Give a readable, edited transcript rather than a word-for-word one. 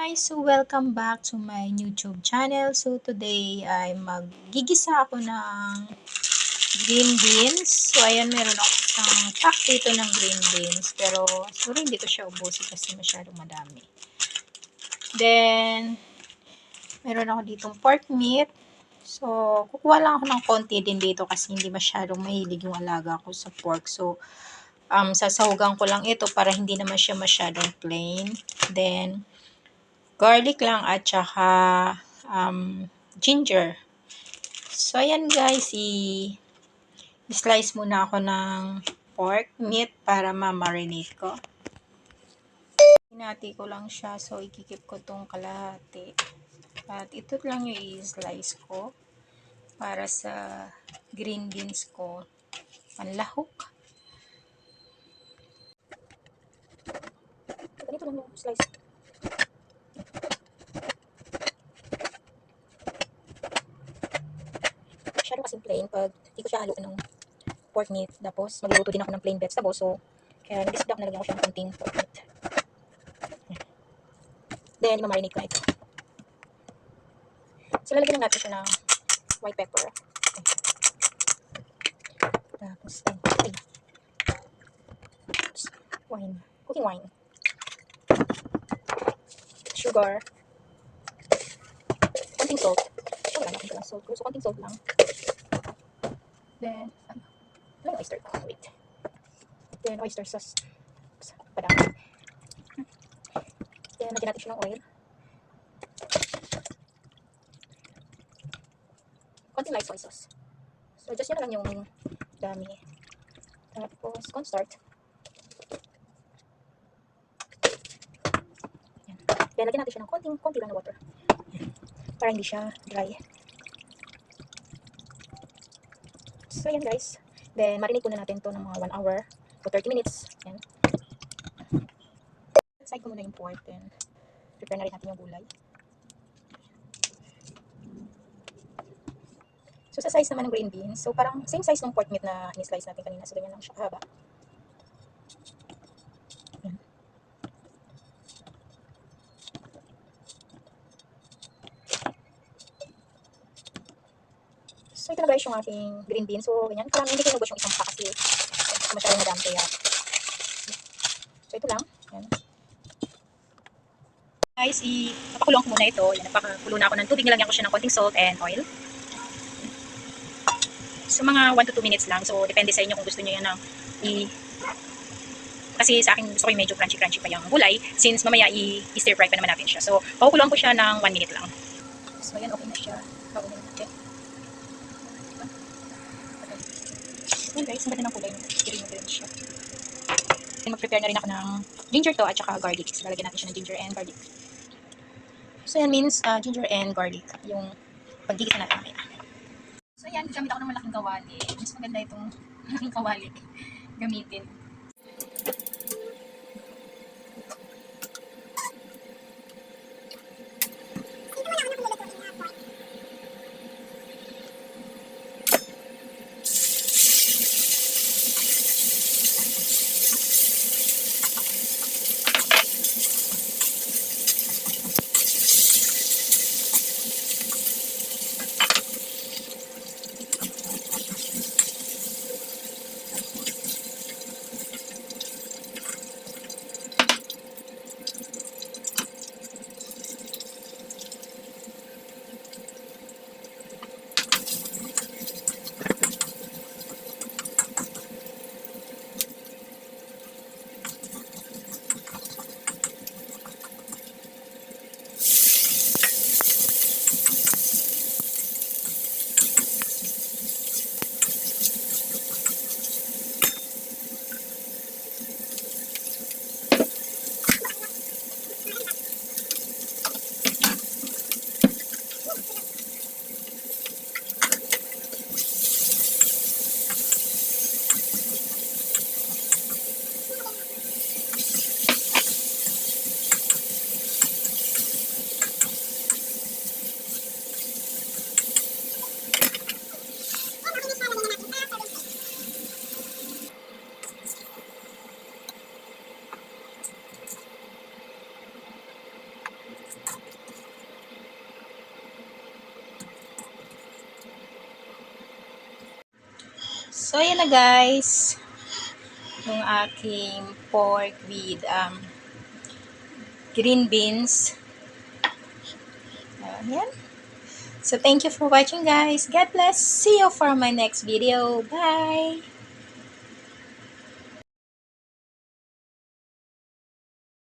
Guys, so welcome back to my YouTube channel. So today ay maggigisa ako ng green beans. So ayan, meron ako isang pack dito ng green beans. Pero sorry, hindi ko siya ubusin kasi masyadong madami. Then, meron ako ditong pork meat. So, kukuha lang ako ng konti din dito kasi hindi masyadong mahilig yung alaga ko sa pork. So, sasahugan ko lang ito para hindi naman siya masyadong plain. Then, garlic lang at saka ginger. So, ayan guys, i-slice muna ako ng pork meat para ma-marinate ko. Hinati ko lang siya, so ikikip ko tong kalahati. At ito lang yung i-slice ko para sa green beans ko. Panlahok. Ganito lang yung slice. Masyado kasing plain pag hindi ko siya haluan ng pork meat. Tapos, magluluto din ako ng plain vegetables. So, kaya nag-isda na lagyan ko siya ng konting pork meat. Then, i-marinate ko na ito. So, lalagyan lang natin siya ng white pepper. Tapos, wine. Cooking wine. Sugar. Konting salt. So, wala natin salt. So, konting salt lang. Then, ano yung oyster ko? Wait. Then, oyster sauce. Padang. Then, lagyan natin siya ng oil. Konting light soy sauce. So, just yan lang yung dami. Tapos, cornstarch. Yan. Then, lagyan natin siya ng konti lang na water. Para hindi siya dry. So, yan guys. Then, marinate ko na natin to ng mga 1 hour to 30 minutes. Yan. Side ko muna yung pork. Then, prepare na rin natin yung gulay. So, sa size naman ng green beans, so parang same size ng pork meat na in-slice natin kanina. So, ganyan lang siya kahaba. So, ito na guys yung ating green beans. So, ganyan. Parang hindi ko nabos yung isang pa kasi masyadong madami kaya. So, ito lang. Yan. Guys, ipapakulong ko muna ito. Yan, napapakulo na ako ng tubig. Nilagyan ko siya ng konting salt and oil. So, mga 1 to 2 minutes lang. So, depende sa inyo kung gusto nyo yan ng kasi sa akin gusto ko yung medyo crunchy pa yung gulay since mamaya i-stir fry pa naman natin siya. So, pakukulong ko siya ng 1 minute lang. So, yan, okay na siya. Pakukulong natin. Yan guys, ang ganda ng kulay. Green siya. Then, mag-prepare na rin ako ng ginger to at saka garlic. So, lalagyan natin siya ng ginger and garlic. So, yan means ginger and garlic. Yung pagdikit na natin mamaya. So, yan. Gamit ako ng malaking kawali. Mas maganda itong malaking kawali gamitin. So, yan na guys. Yung aking pork with green beans. Yan. So, thank you for watching guys. God bless. See you for my next video. Bye!